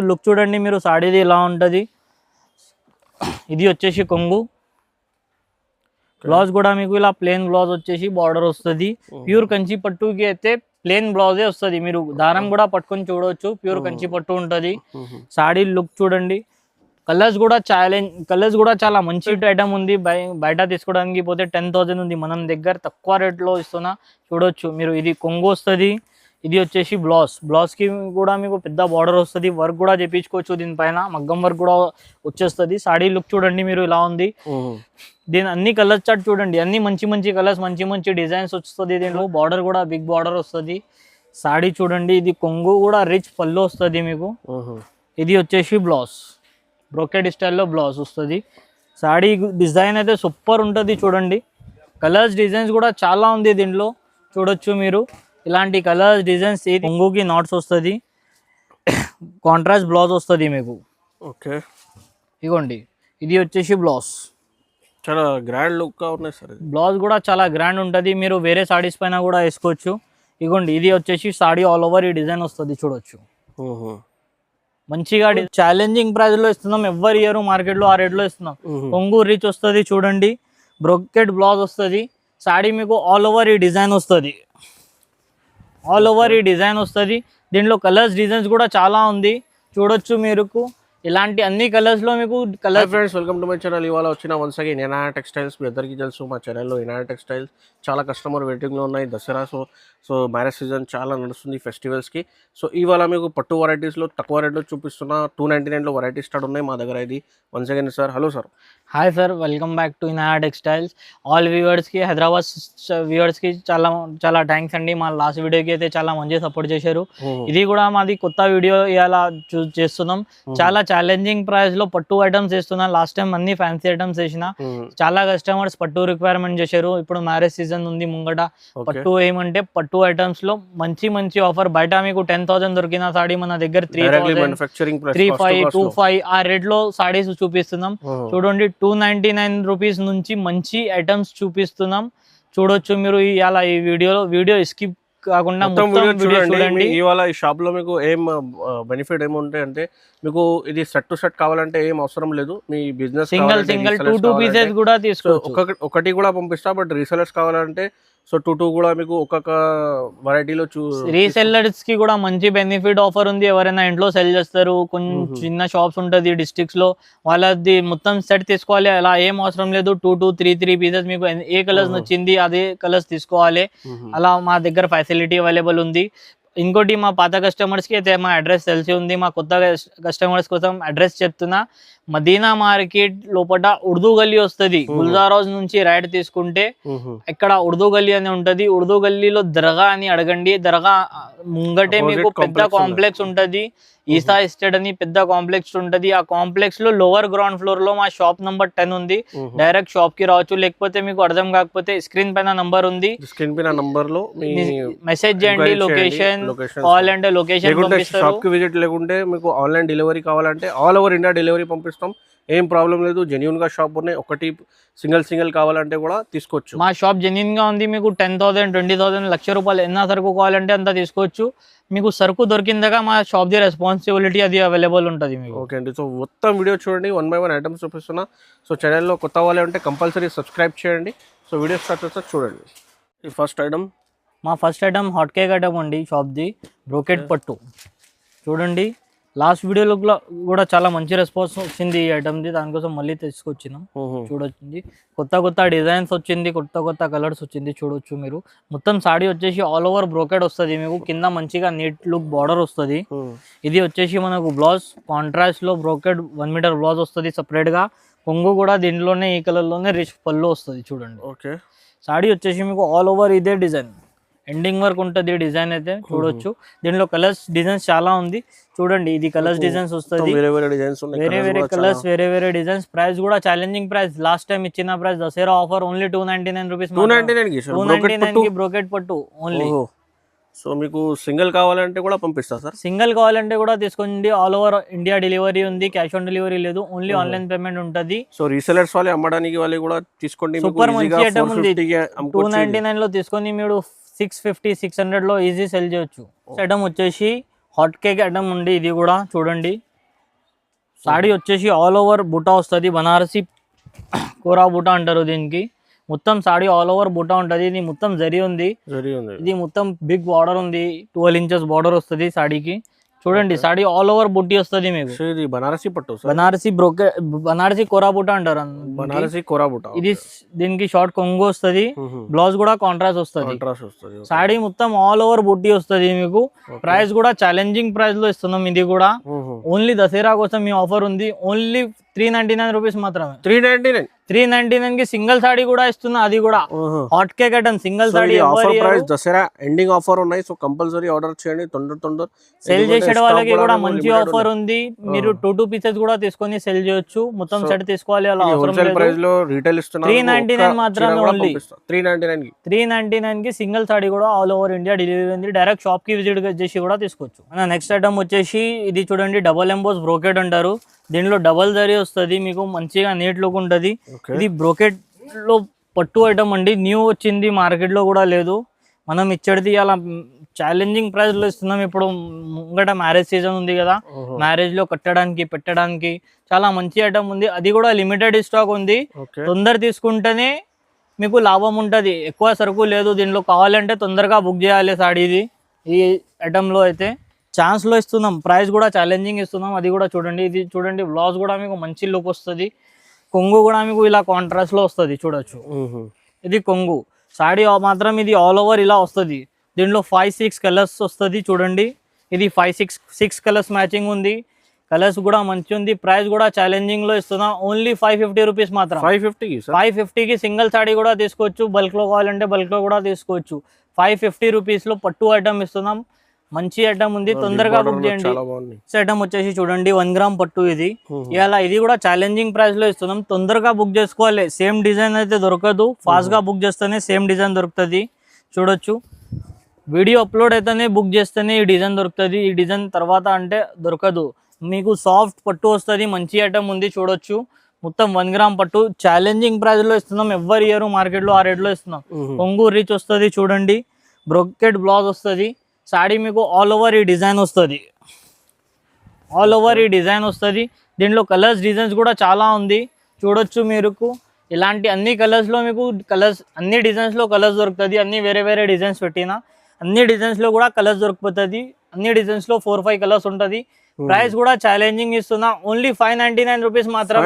Look చూడండి మీరు, సాడీది ఇలా ఉంటుంది. ఇది వచ్చేసి కొంగు. బ్లౌజ్ కూడా మీకు ఇలా ప్లేన్ బ్లౌజ్ వచ్చేసి బార్డర్ వస్తుంది. ప్యూర్ కంచి పట్టుకి అయితే ప్లేన్ బ్లౌజే వస్తుంది. మీరు దారం కూడా పట్టుకొని చూడవచ్చు, ప్యూర్ కంచి పట్టు ఉంటుంది. సాడీ లుక్ చూడండి. కలర్స్ కూడా చాలా మంచి ఐటమ్ ఉంది. బయట తీసుకోవడానికి పోతే 10,000 ఉంది, మనం దగ్గర తక్కువ రేట్లో ఇస్తున్నా. చూడొచ్చు మీరు. ఇది కొంగు వస్తుంది. ఇది వచ్చేసి బ్లౌజ్ కి కూడా మీకు పెద్ద బార్డర్ వస్తుంది. వర్క్ కూడా చేయించుకోవచ్చు, దీనిపైన మగ్గం వర్క్ కూడా వచ్చేస్తుంది. సాడీ లుక్ చూడండి మీరు, ఇలా ఉంది. దీని అన్ని కలర్స్ చార్ట్ చూడండి, అన్ని మంచి కలర్స్, మంచి డిజైన్స్ వస్తుంది. దీనిలో బార్డర్ కూడా బిగ్ బార్డర్ వస్తుంది. సాడీ చూడండి. ఇది కొంగు కూడా రిచ్ పళ్ళు వస్తుంది మీకు. ఇది వచ్చేసి బ్లౌజ్, బ్రోకెడ్ స్టైల్లో బ్లౌజ్ వస్తుంది. సాడీ డిజైన్ అయితే సూపర్ ఉంటుంది చూడండి. కలర్స్ డిజైన్స్ కూడా చాలా ఉంది దీంట్లో, చూడొచ్చు మీరు. ఇలాంటి కలర్స్ డిజైన్స్. కొంగుకి నాట్స్ వస్తుంది, కాంట్రాస్ట్ బ్లౌజ్ వస్తుంది మీకు. ఓకే, ఇగోండి. ఇది వచ్చేసి బ్లౌజ్, చాలా గ్రాండ్ లుక్ గా ఉన్నాయి సార్. బ్లౌజ్ కూడా చాలా గ్రాండ్ ఉంటుంది, మీరు వేరే సాడీస్ పైన కూడా వేసుకోవచ్చు. ఇగోండి, ఇది వచ్చేసి సాడీ ఆల్ ఓవర్ ఈ డిజైన్ వస్తుంది, చూడొచ్చు. మంచిగా ఛాలెంజింగ్ ప్రైస్ లో ఇస్తున్నాం. ఎవరి ఇయర్ మార్కెట్ లో ఆ రేట్ లో ఇస్తున్నాం. కొంగు రిచ్ వస్తుంది చూడండి, బ్రోకెడ్ బ్లౌజ్ వస్తుంది. సాడీ మీకు ఆల్ ఓవర్ ఈ డిజైన్ వస్తుంది, దీంట్లో కలర్స్ డిజైన్స్ కూడా చాలా ఉంది, చూడొచ్చు మీరు. ఇలాంటి అన్ని కలర్స్ లో మీకు colour. Friends, welcome to my channel. ఇవాళ వచ్చిన వన్స్ అగైన్ ఇనాయా టెక్స్టైల్స్. మీ అందరికీ తెలుసు మా ఛానల్లో ఇనాయా టెక్స్టైల్స్ చాలా కస్టమర్ వెయిటింగ్లో ఉన్నాయి. దసరా సో మ్యారేజ్ సీజన్ చాలా నడుస్తుంది ఫెస్టివల్స్కి. సో ఇవాళ మీకు పట్టు వెరైటీస్లో తక్కువ రేట్లో చూపిస్తున్నా. 299లో వెరైటీ స్టార్ట్ ఉన్నాయి మా దగ్గర. ఇది once again sir. Hello sir. Hi sir, welcome back to Inaya textiles. All వ్యూవర్స్కి, హైదరాబాద్ వ్యూవర్స్కి చాలా థ్యాంక్స్ అండి. మా లాస్ట్ వీడియోకి అయితే చాలా మంచిగా సపోర్ట్ చేశారు. ఇది కూడా మాది కొత్త వీడియో ఇవాళ చేస్తున్నాం. చాలా ఛాలెంజింగ్ ప్రైస్ లో పట్టు ఐటమ్స్ వేస్తున్నా. లాస్ట్ టైం అన్ని ఫ్యాన్సీ ఐటమ్స్ వేసిన. చాలా కస్టమర్స్ పట్టు రిక్వైర్మెంట్ చేశారు. ఇప్పుడు మ్యారేజ్ సీజన్ ఉంది ముంగట. పట్టు ఏమంటే పట్టు ఐటమ్స్ లో మంచి ఆఫర్. బయట మీకు 10,000 దొరికిన సాడీ మన దగ్గర 3,525 ఆ రేట్ లో సాడీస్ చూపిస్తున్నాం. చూడండి, 299 రూపీస్ నుంచి మంచి ఐటమ్స్ చూపిస్తున్నాం. చూడొచ్చు మీరు. ఇలా ఈ వీడియో స్కిప్ కాకుండా మొత్తం వీడియో చూడండి. ఇవాళ ఈ షాప్ లో మీకు ఏం బెనిఫిట్ ఏముంటాయి అంటే, మీకు ఇది సెట్ టు సెట్ కావాలంటే ఏం అవసరం లేదు. మీ బిజినెస్ సింగిల్ 2 పీసెస్ కూడా తీసుకోవచ్చు. ఒకటి కూడా పంపిస్తా. బట్ రీసెలర్స్ కావాలంటే సో 2 కూడా మీకు ఒక్కొక్క వెరైటీలో రీసెల్లర్స్ కి కూడా మంచి బెనిఫిట్ ఆఫర్ ఉంది. ఎవరైనా ఇంట్లో సెల్ చేస్తారు, కొంచెం చిన్న షాప్స్ ఉంటుంది డిస్ట్రిక్ట్స్ లో, వాళ్ళది మొత్తం సెట్ తీసుకోవాలి. అలా ఏం అవసరం లేదు. 2 3 పీసెస్ మీకు ఏ కలర్స్ నచ్చింది అదే కలర్స్ తీసుకోవాలి. అలా మా దగ్గర ఫెసిలిటీ అవైలబుల్ ఉంది. ఇంకోటి, మా పాత కస్టమర్స్ కి అయితే మా అడ్రస్ తెలిసి ఉంది. మా కొత్త కస్టమర్స్ కోసం అడ్రస్ చెప్తున్నా. మదీనా మార్కెట్ లోపల ఉర్దూ గల్లీ వస్తుంది. గుల్జార్ హౌస్ నుంచి రైట్ తీసుకుంటే ఇక్కడ ఉర్దూ గల్లీ అని ఉంటది. ఉర్దూ గల్లీలో దర్గా అని అడగండి. దర్గా ముంగటే మీకు పెద్ద కాంప్లెక్స్ ఉంటది. ఈసా ఎస్టేట్ అని పెద్ద కాంప్లెక్స్ ఉంటది. ఆ కాంప్లెక్స్ లో లోవర్ గ్రౌండ్ ఫ్లోర్ లో మా షాప్ నంబర్ 10 ఉంది. డైరెక్ట్ షాప్ కి రావచ్చు. లేకపోతే మీకు అర్థం కాకపోతే స్క్రీన్ పైన నంబర్ ఉంది, స్క్రీన్ పైన నంబర్ లో మెసేజ్ చేయండి. లొకేషన్ కాల్ అంటే లొకేషన్ పంపిస్తారు. షాప్ కి విజిట్ లేకుంటే మీకు ఆన్లైన్ డెలివరీ కావాలంటే ఆల్ ఓవర్ ఇండియా డెలివరీ పంపిస్తాం. ఏం ప్రాబ్లం లేదు. జెన్యూన్ గా షాప్ ఉన్నాయి. ఒకటి సింగిల్ కావాలంటే కూడా తీసుకోవచ్చు. మా షాప్ జెన్యూన్ గా ఉంది. మీకు 10,000 20,000 లక్ష రూపాయలు ఎన్న సరుకు కావాలంటే అంత తీసుకోవచ్చు. మీకు సరుకు దొరికిందాక మా షాప్ ది రెస్పాన్సిబిలిటీ అది అవైలబుల్ ఉంటుంది మీకు. ఓకే అండి. సో మొత్తం వీడియో చూడండి. 1 by 1 ఐటమ్స్ చూపిస్తున్నా. సో ఛానల్లో కొత్త వాళ్ళే ఉంటే కంపల్సరీ సబ్స్క్రైబ్ చేయండి. సో వీడియో స్టార్ట్ చేస్తే చూడండి. ఈ ఫస్ట్ ఐటమ్, మా first item hot cake item అండి. షాప్ది బ్రోకెడ్ పట్టు చూడండి. లాస్ట్ వీడియోలో కూడా చాలా మంచి రెస్పాన్స్ వచ్చింది ఈ ఐటమ్ది. దానికోసం మళ్ళీ తీసుకొచ్చినాం. చూడొచ్చింది, కొత్త డిజైన్స్ వచ్చింది, కొత్త కలర్స్ వచ్చింది. చూడొచ్చు మీరు. మొత్తం సాడీ వచ్చేసి ఆల్ ఓవర్ బ్రోకెడ్ వస్తుంది మీకు. కింద మంచిగా నీట్ లుక్ బార్డర్ వస్తుంది. ఇది వచ్చేసి మనకు బ్లౌజ్ కాంట్రాస్ట్ లో బ్రోకెడ్ 1 మీటర్ బ్లౌజ్ వస్తుంది సెపరేట్ గా. కొంగు కూడా దీంట్లోనే ఈ కలర్ లోనే రిచ్ పళ్ళు వస్తుంది చూడండి. ఓకే, సాడీ వచ్చేసి మీకు ఆల్ ఓవర్ ఇదే డిజైన్, ఎండింగ్ వర్క్ ఉంటుంది డిజైన్ అయితే. చూడొచ్చు, దీనిలో కలర్స్ డిజైన్స్ చాలా ఉంది. చూడండి, ఇది కలర్స్ డిజైన్స్ వస్తుంది. వేరే కలర్స్, వేరే డిజైన్స్. ప్రైస్ కూడా ఛాలెంజింగ్ ప్రైస్. లాస్ట్ టైం ఇచ్చిన price Dasara offer only 299 rupees. 299 కి బ్రోకెడ్ పట్టు ఓన్లీ. సో మీకు సింగిల్ కావాలంటే కూడా పంపిస్తా సార్. సింగిల్ కావాలంటే కూడా తీసుకోండి. ఆల్ ఓవర్ ఇండియా డెలివరీ ఉంది. క్యాష్ ఆన్ డెలివరీ లేదు, ఓన్లీ ఆన్లైన్ పేమెంట్ ఉంటుంది. సో రీసెలర్స్ వాళ్ళు అమ్మడానికి వాళ్ళు కూడా తీసుకోండి. సూపర్ మంచి ఐటమ్ ఉంది. 299 లో తీసుకొని మీరు 650 600 లో ఈజీ సెల్ చేయొచ్చు. ఐటమ్ వచ్చేసి హాట్ కేక్ ఐటమ్ ఉంది, ఇది కూడా చూడండి. సాడీ వచ్చేసి ఆల్ ఓవర్ బుటా వస్తుంది, బనారసి కోరా బుటా అంటారు దీనికి. మొత్తం సాడీ ఆల్ ఓవర్ బుటా ఉంటుంది. ఇది మొత్తం జరీ ఉంది, ఇది మొత్తం బిగ్ బార్డర్ ఉంది, 12 ఇంచెస్ బార్డర్ వస్తుంది సాడీకి. చూడండి సాడీ ఆల్ ఓవర్ బుట్టి వస్తుంది మీకు. ఇది బనారసి పట్టు, బనారసి కోరా బుటా అంటారు, బనారసి కోరా బుటా. ఇది దీనికి షార్ట్ కొంగు వస్తుంది, బ్లౌజ్ కూడా కాంట్రాస్ట్ వస్తుంది. సాడీ మొత్తం ఆల్ ఓవర్ బుట్టి వస్తుంది మీకు. ప్రైస్ కూడా ఛాలెంజింగ్ ప్రైస్ లో ఇస్తున్నాం. ఇది కూడా ఓన్లీ దసరా కోసం మీ ఆఫర్ ఉంది, ఓన్లీ 399 రూపీస్ మాత్రమే. 399 కి సింగిల్ సాడీ కూడా ఇస్తున్నా, అది కూడా hot cake item single saree. Offer price Dasara ending offer ఉన్నాయి, సో కంపల్సరీ ఆర్డర్ చేయండి తొందర. సెల్ చేసే వాళ్ళకి కూడా మంచి ఆఫర్ ఉంది. మీరు 2 పీసెస్ కూడా తీసుకొని సెల్ చేయొచ్చు. మొత్తం సెట్ తీసుకోవాలి అలా అవసరం లేదు. ప్రైస్ లో రీటైల్ ఇస్తున్నా 399 మాత్రమే, ఓన్లీ 399 కి సింగిల్ సాడీ కూడా ఆల్ ఓవర్ ఇండియా డెలివరీ ఉంది. డైరెక్ట్ షాప్ కి విజిట్ చేసి కూడా తీసుకోవచ్చు. నెక్స్ట్ ఐటమ్ వచ్చేసి ఇది చూడండి, డబల్ ఎంబోస్ బ్రోకెట్ అంటారు. దీనిలో డబల్ జరీ వస్తుంది మీకు, మంచిగా నీట్ లుక్ ఉంటుంది. ఇది బ్రోకెట్ లో పట్టు ఐటమ్ అండి, న్యూ వచ్చింది, మార్కెట్ లో కూడా లేదు. మనం ఇచ్చేది అలా ఛాలెంజింగ్ ప్రైస్ లో ఇస్తున్నాం. ఇప్పుడు ముంగట మ్యారేజ్ సీజన్ ఉంది కదా, మ్యారేజ్ లో కట్టడానికి పెట్టడానికి చాలా మంచి ఐటమ్ ఉంది. అది కూడా లిమిటెడ్ స్టాక్ ఉంది, తొందర తీసుకుంటేనే మీకు లాభం ఉంటుంది. ఎక్కువ సరుకు లేదు దీనిలో, కావాలంటే తొందరగా బుక్ చేయాలి సాడీది. ఈ ఐటమ్ లో అయితే ఛాన్స్ లో ఇస్తున్నాం, ప్రైస్ కూడా ఛాలెంజింగ్ ఇస్తున్నాం. అది కూడా చూడండి, ఇది చూడండి, బ్లౌజ్ కూడా మీకు మంచి లుక్ వస్తుంది. కొంగు కూడా మీకు ఇలా కాంట్రాస్ట్ లో వస్తుంది, చూడొచ్చు. ఇది కొంగు సాడీ మాత్రం ఇది ఆల్ ఓవర్ ఇలా వస్తుంది. దీంట్లో 5-6 కలర్స్ వస్తుంది చూడండి. ఇది 5-6 కలర్స్ మ్యాచింగ్ ఉంది, కలర్స్ కూడా మంచి ఉంది. ప్రైస్ కూడా ఛాలెంజింగ్ లో ఇస్తున్నాం, ఓన్లీ 550 రూపీస్ మాత్రం. 550 కి సింగిల్ సాడీ కూడా తీసుకోవచ్చు, బల్క్ లో కావాలంటే బల్క్ లో కూడా తీసుకోవచ్చు. 550 రూపీస్ లో పట్టు ఐటమ్ ఇస్తున్నాం, మంచి ఐటమ్ ఉంది, తొందరగా బుక్ చేయండి. ఐటమ్ వచ్చేసి చూడండి 1 గ్రామ్ పట్టు. ఇది ఇలా ఇది కూడా ఛాలెంజింగ్ ప్రైస్ లో ఇస్తున్నాం, తొందరగా బుక్ చేసుకోవాలి. సేమ్ డిజైన్ అయితే దొరకదు, ఫాస్ట్ గా బుక్ చేస్తేనే సేమ్ డిజైన్ దొరుకుతుంది. చూడొచ్చు, వీడియో అప్లోడ్ అయితేనే బుక్ చేస్తేనే ఈ డిజైన్ దొరుకుతుంది, ఈ డిజైన్ తర్వాత అంటే దొరకదు మీకు. సాఫ్ట్ పట్టు వస్తుంది, మంచి ఐటమ్ ఉంది. చూడొచ్చు, మొత్తం 1 గ్రామ్ పట్టు ఛాలెంజింగ్ ప్రైస్ లో ఇస్తున్నాం. ఎవరి ఇయర్ మార్కెట్ లో ఆ రేట్ లో ఇస్తున్నాం. కొంగు రీచ్ వస్తుంది చూడండి, బ్రోకెట్ బ్లౌజ్ వస్తుంది. సాడీ మీకు ఆల్ ఓవర్ ఈ డిజైన్ వస్తుంది, దీంట్లో కలర్స్ డిజైన్స్ కూడా చాలా ఉంది. చూడొచ్చు మీరు, ఇలాంటి అన్ని కలర్స్ లో మీకు అన్ని డిజైన్స్ లో కలర్స్ దొరుకుతుంది. అన్ని వేరే డిజైన్స్ పెట్టిన అన్ని డిజైన్స్ లో కూడా కలర్స్ దొరికిపోతుంది. అన్ని డిజైన్స్ లో 4-5 కలర్స్ ఉంటుంది. ప్రైస్ కూడా ఛాలెంజింగ్ ఇస్తున్నా, ఓన్లీ 599 రూపీస్ మాత్రం.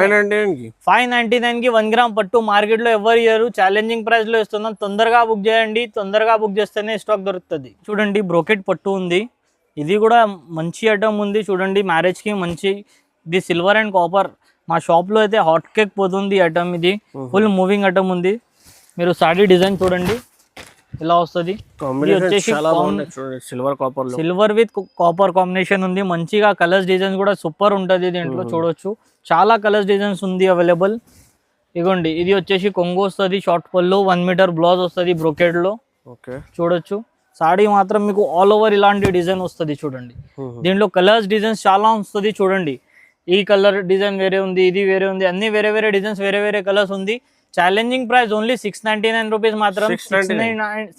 599 కి 1 గ్రామ్ పట్టు మార్కెట్ లో ఎవరి ఇయర్ ఛాలెంజింగ్ ప్రైస్ లో ఇస్తున్నాం. తొందరగా బుక్ చేయండి, తొందరగా బుక్ చేస్తేనే స్టాక్ దొరుకుతుంది. చూడండి, బ్రోకెట్ పట్టు ఉంది, ఇది కూడా మంచి ఐటమ్ ఉంది. చూడండి, మ్యారేజ్ కి మంచి. ఇది సిల్వర్ అండ్ కాపర్. మా షాప్ లో అయితే హాట్ కేక్ పోతుంది ఐటమ్. ఇది ఫుల్ మూవింగ్ ఐటమ్ ఉంది. మీరు సాడీ డిజైన్ చూడండి, ఇలా వస్తుంది. సిల్వర్ విత్ కాపర్ కాంబినేషన్ ఉంది, మంచిగా కలర్స్ డిజైన్స్ కూడా సూపర్ ఉంటుంది దీంట్లో. చూడొచ్చు, చాలా కలర్స్ డిజైన్స్ ఉంది అవైలబుల్. ఇగోండి, ఇది వచ్చేసి కొంగు వస్తుంది, షార్ట్ పళ్ళు, 1 మీటర్ బ్లౌజ్ వస్తుంది బ్రోకెట్ లో. చూడొచ్చు, సాడీ మాత్రం మీకు ఆల్ ఓవర్ ఇలాంటి డిజైన్ వస్తుంది. చూడండి, దీంట్లో కలర్స్ డిజైన్స్ చాలా వస్తుంది. చూడండి, ఈ కలర్ డిజైన్ వేరే ఉంది, ఇది వేరే ఉంది, అన్ని వేరే డిజైన్స్, వేరే కలర్స్ ఉంది. ఛాలెంజింగ్ ప్రైస్ ఓన్లీ 699 రూపీస్ మాత్రం.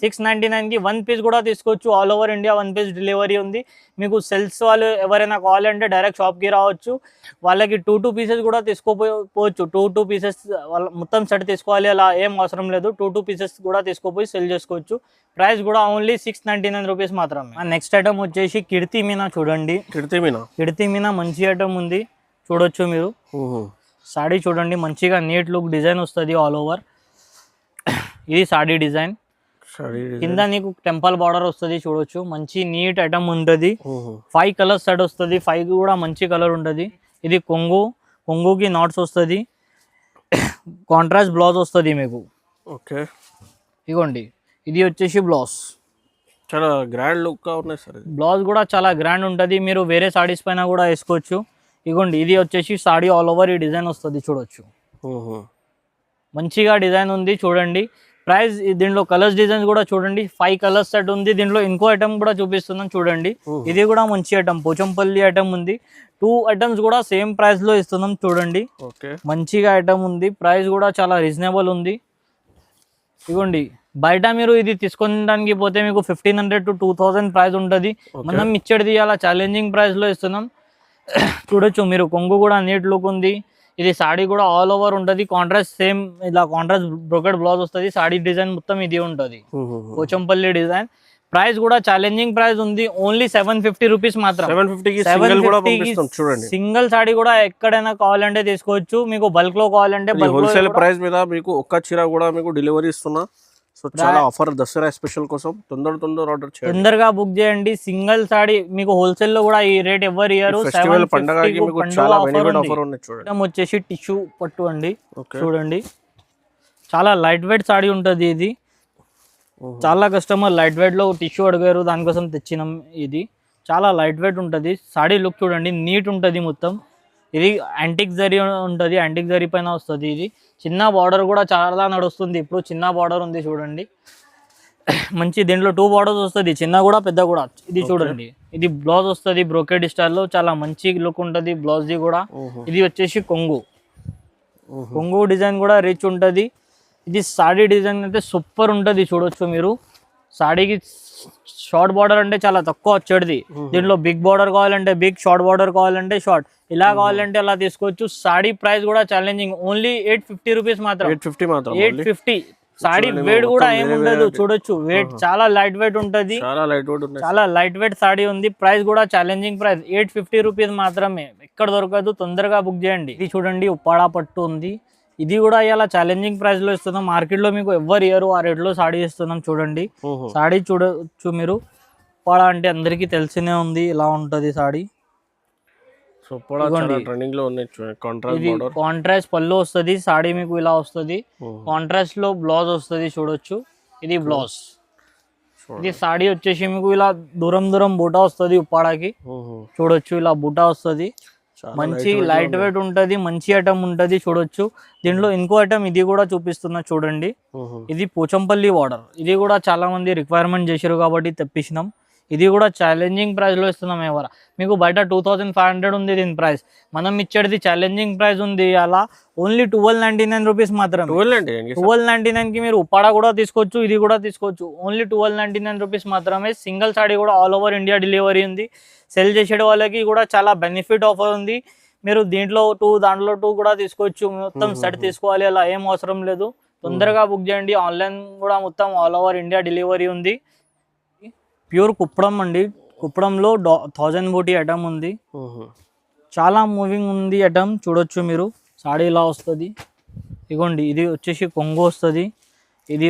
699 కి 1 పీస్ కూడా తీసుకోవచ్చు. All over India 1 piece delivery ఉంది. మీకు సెల్స్ వాళ్ళు ఎవరైనా కావాలంటే డైరెక్ట్ షాప్ కి రావచ్చు. వాళ్ళకి 2 పీసెస్ కూడా తీసుకోపోవచ్చు. 2 పీసెస్ వాళ్ళ మొత్తం సెట్ తీసుకోవాలి అలా ఏం అవసరం లేదు. 2 పీసెస్ కూడా తీసుకోపోయి సెల్ చేసుకోవచ్చు. ప్రైస్ కూడా ఓన్లీ 699 రూపీస్ మాత్రమే. నెక్స్ట్ ఐటమ్ వచ్చేసి కీర్తి మీనా. చూడండి, కీర్తి మీనా మంచి ఐటమ్ ఉంది. చూడొచ్చు మీరు, సాడీ చూడండి, మంచిగా నీట్ లుక్ డిజైన్ వస్తుంది ఆల్ ఓవర్. ఇది సాడీ డిజైన్, కింద నీకు టెంపుల్ బార్డర్ వస్తుంది. చూడొచ్చు, మంచి నీట్ ఐటమ్ ఉంటుంది. 5 కలర్స్ సెట్ వస్తుంది, 5 కూడా మంచి కలర్ ఉంటుంది. ఇది కొంగుకి నాట్స్ వస్తుంది, కాంట్రాస్ట్ బ్లౌజ్ వస్తుంది మీకు. ఇగోండి, ఇది వచ్చేసి బ్లౌజ్, చాలా గ్రాండ్ లుక్ గా ఉన్నాయి సార్. బ్లౌజ్ కూడా చాలా గ్రాండ్ ఉంటుంది, మీరు వేరే సాడీస్ పైన కూడా వేసుకోవచ్చు. ఇగోండి, ఇది వచ్చేసి సాడీ ఆల్ ఓవర్ ఈ డిజైన్ వస్తుంది. చూడొచ్చు, మంచిగా డిజైన్ ఉంది. చూడండి, ప్రైస్ దీంట్లో కలర్స్ డిజైన్స్ కూడా చూడండి. 5 కలర్స్ సెట్ ఉంది. దీంట్లో ఇంకో ఐటమ్ కూడా చూపిస్తున్నాం చూడండి. ఇది కూడా మంచి ఐటమ్, పోచంపల్లి ఐటమ్ ఉంది. 2 ఐటమ్స్ కూడా సేమ్ ప్రైస్ లో ఇస్తున్నాం. చూడండి, మంచిగా ఐటమ్ ఉంది. ప్రైస్ కూడా చాలా రీజనబుల్ ఉంది. ఇగోండి, బయట మీరు ఇది తీసుకోవడానికి పోతే మీకు 1500 to 2000 ప్రైస్ ఉంటుంది. మనం ఇచ్చేది అలా ఛాలెంజింగ్ ప్రైస్ లో ఇస్తున్నాం. చూడొచ్చు మీరు, కొంగు కూడా నీట్ లుక్ ఉంది. ఇది సాడీ కూడా ఆల్ ఓవర్ ఉంటుంది, కాంట్రాస్ట్ సేమ్ ఇలా కాంట్రాస్ట్ బ్రోకెడ్ బ్లౌజ్ వస్తుంది. సాడీ డిజైన్ మొత్తం ఇది ఉంటుంది, పోచంపల్లి డిజైన్. ప్రైస్ కూడా ఛాలెంజింగ్ ప్రైస్ ఉంది, ఓన్లీ 750 రూపీస్ మాత్రం. 750 సింగిల్ సాడీ కూడా ఎక్కడైనా కావాలంటే తీసుకోవచ్చు. మీకు బల్క్ లో కావాలంటే హోల్సేల్ ప్రైస్ మీద మీకు ఒక్క చీర కూడా మీకు డెలివరీ ఇస్తున్నా. సో చాలా ఆఫర్ దసరా స్పెషల్ కోసం తొందర ఆర్డర్ చేయండి, తొందరగా బుక్ చేయండి. సింగిల్ సాడీ మీకు హోల్సేల్ లో కూడా ఈ రేట్ ఎవరు ఇయ్యారు. ఫెస్టివల్ పండగకి మీకు చాలా బెనిఫిట్ ఆఫర్ ఉంది. చూడండి, వచ్చేసి టిష్యూ పట్టు అండి. చూడండి, చాలా లైట్ వెయిట్ సాడీ ఉంటుంది ఇది. చాలా కస్టమర్ లైట్ వెయిట్ లో టిష్యూ అడిగారు, దానికోసం తెచ్చినాం. ఇది చాలా లైట్ వెయిట్ ఉంటుంది. సాడీ లుక్ చూడండి, నీట్ ఉంటుంది మొత్తం. ఇది యాంటిక్ జరీ ఉంటుంది, యాంటిక్ జరీ పైన వస్తుంది. ఇది చిన్న బార్డర్ కూడా చాలా నడుస్తుంది. ఇప్పుడు చిన్న బార్డర్ ఉంది చూడండి, మంచి. దీంట్లో 2 బార్డర్స్ వస్తుంది, చిన్న కూడా పెద్ద కూడా. ఇది చూడండి, ఇది బ్లౌజ్ వస్తుంది బ్రోకెడ్ స్టైల్లో, చాలా మంచి లుక్ ఉంటుంది బ్లౌజ్ ది కూడా. ఇది వచ్చేసి కొంగు డిజైన్ కూడా రిచ్ ఉంటుంది. ఇది సాడీ డిజైన్ అయితే సూపర్ ఉంటుంది. చూడొచ్చు మీరు, సాడీకి షార్ట్ బార్డర్ అంటే చాలా తక్కువ వచ్చేది. దీంట్లో బిగ్ బార్డర్ కావాలంటే బిగ్, షార్ట్ బార్డర్ కావాలంటే షార్ట్, ఇలా కావాలంటే అలా తీసుకోవచ్చు. సాడీ ప్రైస్ కూడా ఛాలెంజింగ్, ఓన్లీ 850 రూపీస్ మాత్రం. 850. సాడీ వెయిట్ కూడా ఏముండదు. చూడొచ్చు, వెయిట్ చాలా లైట్ వెయిట్ ఉంటుంది, చాలా లైట్ వెయిట్ సాడీ ఉంది. ప్రైస్ కూడా ఛాలెంజింగ్ ప్రైస్ 850 రూపీస్ మాత్రమే. ఎక్కడ దొరకదు, తొందరగా బుక్ చేయండి. ఇది చూడండి, ఉప్పాడ పట్టు ఉంది. ఇది కూడా ఇలా ఛాలెంజింగ్ ప్రైస్ లో ఇస్తున్నాం. మార్కెట్ లో మీకు ఎవరు ఇయర్ ఆ రేట్ లో సాడీ ఇస్తున్నాం. చూడండి, సాడీ చూడొచ్చు మీరు. ఉప్పాడ అంటే అందరికి తెలిసినే ఉంది, ఇలా ఉంటది సాడీ. ఇది కాంట్రాస్ట్ పళ్ళు వస్తుంది, సాడీ మీకు ఇలా వస్తుంది. కాంట్రాస్ట్ లో బ్లౌజ్ వస్తుంది. చూడొచ్చు, ఇది బ్లౌజ్. ఇది సాడీ వచ్చేసి మీకు ఇలా దూరం బూటా వస్తుంది ఉప్పాడకి. చూడొచ్చు, ఇలా బూటా వస్తుంది. మంచి లైట్ వెయిట్ ఉంటది, మంచి ఐటమ్ ఉంటది. చూడొచ్చు, దీంట్లో ఇంకో ఐటమ్ ఇది కూడా చూపిస్తున్నా చూడండి. ఇది పోచంపల్లి బార్డర్. ఇది కూడా చాలా మంది రిక్వైర్మెంట్ చేశారు కాబట్టి తెప్పించినాం. ఇది కూడా ఛాలెంజింగ్ ప్రైస్ లో ఇస్తున్నాం. ఎవరు మీకు బయట 2500 ఉంది దీని ప్రైస్, మనం ఇచ్చేది ఛాలెంజింగ్ ప్రైస్ ఉంది అలా ఓన్లీ 1299 రూపీస్ మాత్రం. 1299 కి మీరు ఉప్పాడ కూడా తీసుకోవచ్చు, ఇది కూడా తీసుకోవచ్చు. ఓన్లీ 1299 రూపీస్ మాత్రమే. సింగిల్ సాడీ కూడా ఆల్ ఓవర్ ఇండియా డెలివరీ ఉంది. సెల్ చేసే వాళ్ళకి కూడా చాలా బెనిఫిట్ ఆఫర్ ఉంది. మీరు దీంట్లో 2 దాంట్లో 2 కూడా తీసుకోవచ్చు. మొత్తం సెట్ తీసుకోవాలి అలా ఏం అవసరం లేదు. తొందరగా బుక్ చేయండి. ఆన్లైన్ కూడా మొత్తం ఆల్ ఓవర్ ఇండియా డెలివరీ ఉంది. ప్యూర్ కుప్పడం అండి. కుప్పడంలో 1000 బూటీ ఐటమ్ ఉంది, చాలా మూవింగ్ ఉంది ఐటమ్. చూడొచ్చు మీరు, సాడీ ఇలా వస్తుంది. ఇగోండి, ఇది వచ్చేసి కొంగు వస్తుంది. ఇది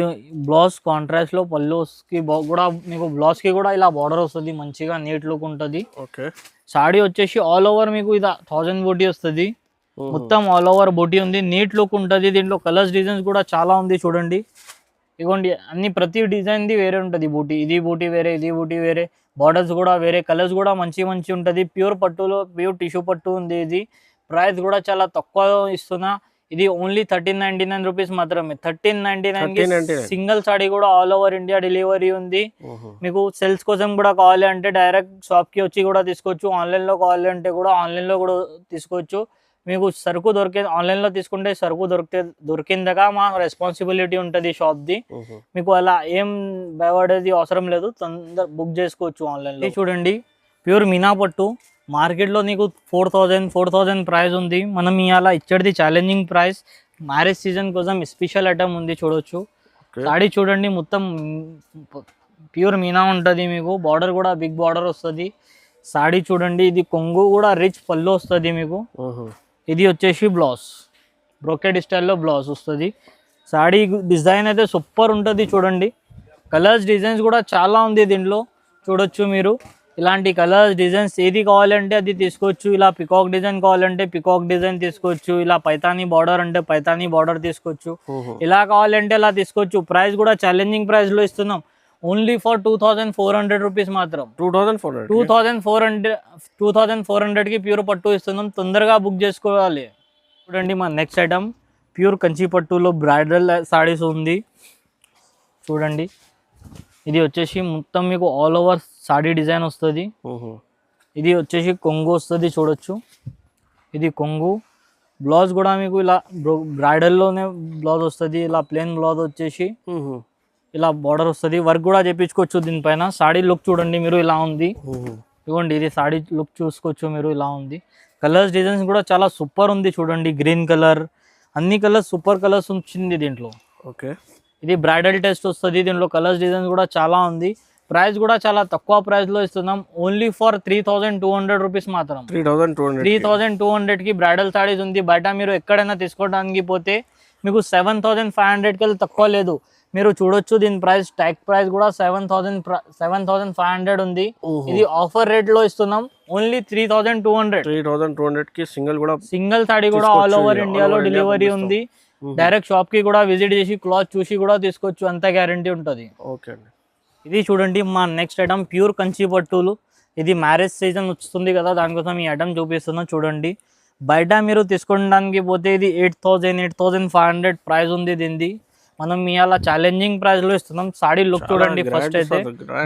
బ్లౌజ్ కాంట్రాస్ట్ లో పళ్ళుకి కూడా మీకు బ్లౌజ్ కి కూడా ఇలా బార్డర్ వస్తుంది, మంచిగా నీట్ లుక్ ఉంటుంది. సాడీ వచ్చేసి ఆల్ ఓవర్ మీకు ఇది 1000 బూటీ వస్తుంది. మొత్తం ఆల్ ఓవర్ బూటీ ఉంది, నీట్ లుక్ ఉంటుంది. దీంట్లో కలర్స్ డిజైన్స్ కూడా చాలా ఉంది. చూడండి, ఇగోండి, అన్ని ప్రతి డిజైన్ ది వేరే ఉంటుంది. బూటీ, ఇది బూటీ వేరే, ఇది బూటీ వేరే, బార్డర్స్ కూడా వేరే, కలర్స్ కూడా మంచి ఉంటుంది. ప్యూర్ పట్టులో ప్యూర్ టిష్యూ పట్టు ఉంది. ఇది ప్రైస్ కూడా చాలా తక్కువ ఇస్తున్నా. ఇది ఓన్లీ 1399 రూపీస్ మాత్రమే. 1399 సింగిల్ సాడీ కూడా ఆల్ ఓవర్ ఇండియా డెలివరీ ఉంది. మీకు సేల్స్ కోసం కూడా కావాలి అంటే డైరెక్ట్ షాప్ కి వచ్చి కూడా తీసుకోవచ్చు. ఆన్లైన్ లో కావాలి అంటే కూడా ఆన్లైన్ లో కూడా తీసుకోవచ్చు. మీకు సరుకు ఆన్లైన్ లో తీసుకుంటే సరుకు దొరికిందగా మా రెస్పాన్సిబిలిటీ ఉంటుంది షాప్ ది. మీకు అలా ఏం భయపడేది అవసరం లేదు, తొందర బుక్ చేసుకోవచ్చు ఆన్లైన్ లో. చూడండి, ప్యూర్ మీనా పట్టు. మార్కెట్ లో నీకు 4000 ప్రైస్ ఉంది. మనం ఇవాళ ఇచ్చేది ఛాలెంజింగ్ ప్రైస్. మ్యారేజ్ సీజన్ కోసం స్పెషల్ ఐటమ్ ఉంది. చూడొచ్చు, సాడీ చూడండి, మొత్తం ప్యూర్ మీనా ఉంటుంది. మీకు బార్డర్ కూడా బిగ్ బార్డర్ వస్తుంది. సాడీ చూడండి, ఇది కొంగు కూడా రిచ్ పళ్ళు వస్తుంది మీకు. ఇది వచ్చేసి బ్లౌజ్, బ్రోకెడ్ స్టైల్లో బ్లౌజ్ వస్తుంది. సాడీ డిజైన్ అయితే సూపర్ ఉంటుంది. చూడండి, కలర్స్ డిజైన్స్ కూడా చాలా ఉంది దీంట్లో. చూడొచ్చు మీరు, ఇలాంటి కలర్స్ డిజైన్స్ ఏది కావాలంటే అది తీసుకోవచ్చు. ఇలా పికాక్ డిజైన్ కావాలంటే పికాక్ డిజైన్ తీసుకోవచ్చు. ఇలా పైతానీ బార్డర్ అంటే పైతానీ బార్డర్ తీసుకోవచ్చు. ఇలా కావాలంటే ఇలా తీసుకోవచ్చు. ప్రైస్ కూడా ఛాలెంజింగ్ ప్రైస్ లో ఇస్తున్నాం. ఓన్లీ ఫర్ 2400 రూపీస్ మాత్రం. 2400 కి ప్యూర్ పట్టు ఇస్తున్నాం. తొందరగా బుక్ చేసుకోవాలి. చూడండి, మా నెక్స్ట్ ఐటమ్ ప్యూర్ కంచి పట్టులో బ్రైడల్ సారీస్ ఉంది. చూడండి, ఇది వచ్చేసి మొత్తం మీకు ఆల్ ఓవర్ సాడీ డిజైన్ వస్తుంది. ఇది వచ్చేసి కొంగు వస్తుంది. చూడొచ్చు, ఇది కొంగు. బ్లౌజ్ కూడా మీకు ఇలా బ్రైడల్లోనే బ్లౌజ్ వస్తుంది. ఇలా ప్లెయిన్ బ్లౌజ్ వచ్చేసి ఇలా బార్డర్ వస్తుంది, వర్క్ కూడా చేపించుకోవచ్చు దీనిపైన. సాడీ లుక్ చూడండి మీరు, ఇలా ఉంది. ఇవ్వండి, ఇది సాడీ లుక్ చూసుకోవచ్చు మీరు, ఇలా ఉంది. కలర్స్ డిజైన్స్ కూడా చాలా సూపర్ ఉంది చూడండి. గ్రీన్ కలర్, అన్ని కలర్స్ సూపర్ కలర్స్ వచ్చింది దీంట్లో. ఓకే, ఇది బ్రైడల్ టెస్ట్ వస్తుంది. దీంట్లో కలర్స్ డిజైన్స్ కూడా చాలా ఉంది. ప్రైస్ కూడా చాలా తక్కువ ప్రైస్ లో ఇస్తున్నాం, ఓన్లీ ఫర్ 3200 రూపీస్ మాత్రం. 3200 కి బ్రైడల్ సారీస్ ఉంది. బయట మీరు ఎక్కడైనా తీసుకోవడానికి పోతే మీకు 7500 కి తక్కువ లేదు. మీరు చూడొచ్చు, దీని ప్రైస్ ట్యాగ్ ప్రైస్ కూడా 7500 ఉంది. ఇది ఆఫర్ రేట్ లో ఇస్తున్నాం, ఓన్లీ 3200 కి సింగిల్ సారీ కూడా ఆల్ ఓవర్ ఇండియాలో డెలివరీ ఉంది. డైరెక్ట్ షాప్ కి కూడా విజిట్ చేసి క్లాత్ చూసి కూడా తీసుకోవచ్చు, అంత గ్యారంటీ ఉంటుంది. ఓకే అండి. ఇది చూడండి మా నెక్స్ట్ ఐటమ్, ప్యూర్ కంచి పట్టులు. ఇది మ్యారేజ్ సీజన్ వస్తుంది కదా, దానికోసం ఈ ఐటమ్ చూపిస్తున్నా చూడండి. బయట మీరు తీసుకోవడానికి పోతే ఇది 8500 ప్రైస్ ఉంది దీనిది. మనం ఇవాళ ఛాలెంజింగ్ ప్రైస్ లో ఇస్తున్నాం. సాడీ లుక్ చూడండి. ఫస్ట్ అయితే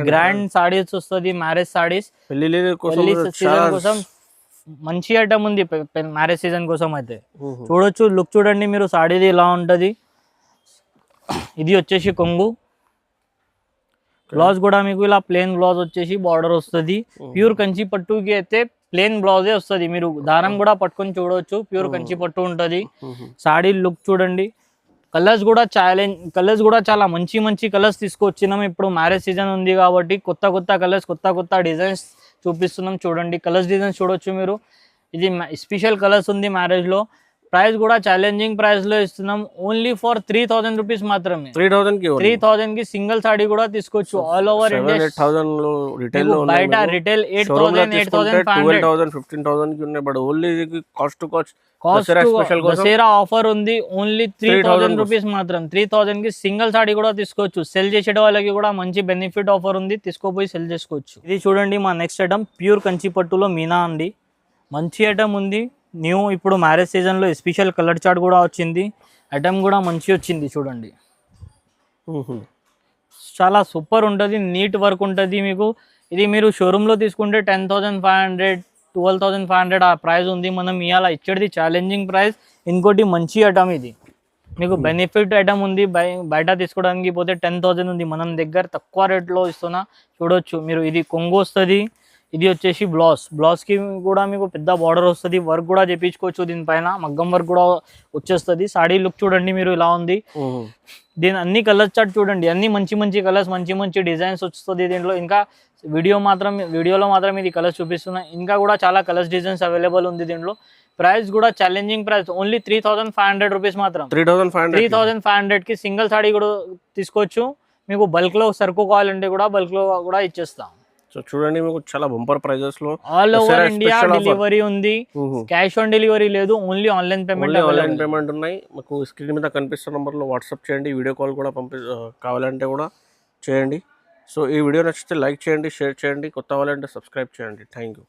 గ్రాండ్ సాడీస్ వస్తుంది, మ్యారేజ్ సాడీస్ సీజన్ కోసం మంచి ఐటమ్ ఉంది. మ్యారేజ్ సీజన్ కోసం అయితే చూడొచ్చు, లుక్ చూడండి మీరు, సాడీది ఇలా ఉంటది. ఇది వచ్చేసి కొంగు. బ్లౌజ్ కూడా మీకు ఇలా ప్లేన్ బ్లౌజ్ వచ్చేసి బార్డర్ వస్తుంది. ప్యూర్ కంచి పట్టుకి అయితే ప్లేన్ బ్లౌజే వస్తుంది. మీరు దారం కూడా పట్టుకొని చూడవచ్చు, ప్యూర్ కంచి పట్టు ఉంటుంది. సాడీ లుక్ చూడండి. కలర్స్ కూడా చాలా మంచి కలర్స్ తీసుకొచ్చినాం. ఇప్పుడు మ్యారేజ్ సీజన్ ఉంది కాబట్టి కొత్త కలర్స్, కొత్త డిజైన్స్ చూపిస్తున్నాం చూడండి. కలర్స్ డిజైన్స్ చూడొచ్చు మీరు. ఇది స్పెషల్ కలర్స్ ఉంది మ్యారేజ్ లో. ప్రైస్ కూడా ఛాలెంజింగ్ ప్రైస్ లో ఇస్తున్నాం, ఓన్లీ ఫర్ 3000 రూపీస్ మాత్రమే. 3000 కి సింగిల్ సాడీ కూడా తీసుకోవచ్చు ఆల్ ఓవర్ ఇండియా. బయట రిటైల్ 8000 8500 15,000 కి ఉన్నాయి, but only cost Dasara offer ఉంది, ఓన్లీ 3000 రూపీస్ మాత్రం. 3000 కి సింగిల్ సాడీ కూడా తీసుకోవచ్చు. సెల్ చేసే వాళ్ళకి కూడా మంచి బెనిఫిట్ ఆఫర్ ఉంది, తీసుకోపోయి సెల్ చేసుకోవచ్చు. ఇది చూడండి మా నెక్స్ట్ ఐటమ్, ప్యూర్ కంచి పట్టులో మీనా అండి. మంచి ఐటమ్ ఉంది, న్యూ. ఇప్పుడు మ్యారేజ్ సీజన్లో స్పెషల్ కలర్ చార్ట్ కూడా వచ్చింది. ఐటమ్ కూడా మంచి వచ్చింది చూడండి. చాలా సూపర్ ఉంటుంది, నీట్ వర్క్ ఉంటుంది మీకు. ఇది మీరు షోరూంలో తీసుకుంటే 10,500 12,500 ఆ ప్రైస్ ఉంది. మనం ఇవాళ ఇచ్చేది ఛాలెంజింగ్ ప్రైస్. ఇంకోటి మంచి ఐటమ్, ఇది మీకు బెనిఫిట్ ఐటమ్ ఉంది. బయట తీసుకోవడానికి పోతే 10,000 ఉంది, మనం దగ్గర తక్కువ రేట్లో ఇస్తున్నా చూడొచ్చు మీరు. ఇది కొంగు వస్తుంది. ఇది వచ్చేసి బ్లౌజ్కి కూడా మీకు పెద్ద బార్డర్ వస్తుంది. వర్క్ కూడా చేయించుకోవచ్చు దీనిపైన, మగ్గం వర్క్ కూడా వచ్చేస్తుంది. సాడీ లుక్ చూడండి మీరు, ఇలా ఉంది. దీని అన్ని కలర్స్ చార్ట్ చూడండి, అన్ని మంచి కలర్స్, మంచి డిజైన్స్ వస్తుంది దీంట్లో. ఇంకా వీడియోలో మాత్రం ఇది కలర్స్ చూపిస్తున్నా. ఇంకా కూడా చాలా కలర్స్ డిజైన్స్ అవైలబుల్ ఉంది దీంట్లో. ప్రైస్ కూడా ఛాలెంజింగ్ ప్రైస్, ఓన్లీ 3500 రూపీస్ మాత్రం. 3500 కి సింగిల్ సాడీ కూడా తీసుకోవచ్చు. మీకు బల్క్ లో సరుకు కావాలంటే కూడా బల్క్ లో కూడా ఇచ్చేస్తాం. సో చూడండి, మీకు చాలా బంపర్ ప్రైజెస్ లో ఆల్ ఓవర్ ఇండియా డెలివరీ ఉంది. క్యాష్ ఆన్ డెలివరీ లేదు, ఓన్లీ ఆన్లైన్ పేమెంట్ ఉన్నాయి. మీకు స్క్రీన్ మీద కనిపిస్తున్న నంబర్ లో వాట్సాప్ చేయండి, వీడియో కాల్ కూడా కావాలంటే కూడా చేయండి. సో ఈ వీడియో నచ్చితే లైక్ చేయండి, షేర్ చేయండి, కొత్త వాళ్ళంటే సబ్స్క్రైబ్ చేయండి. Thank you.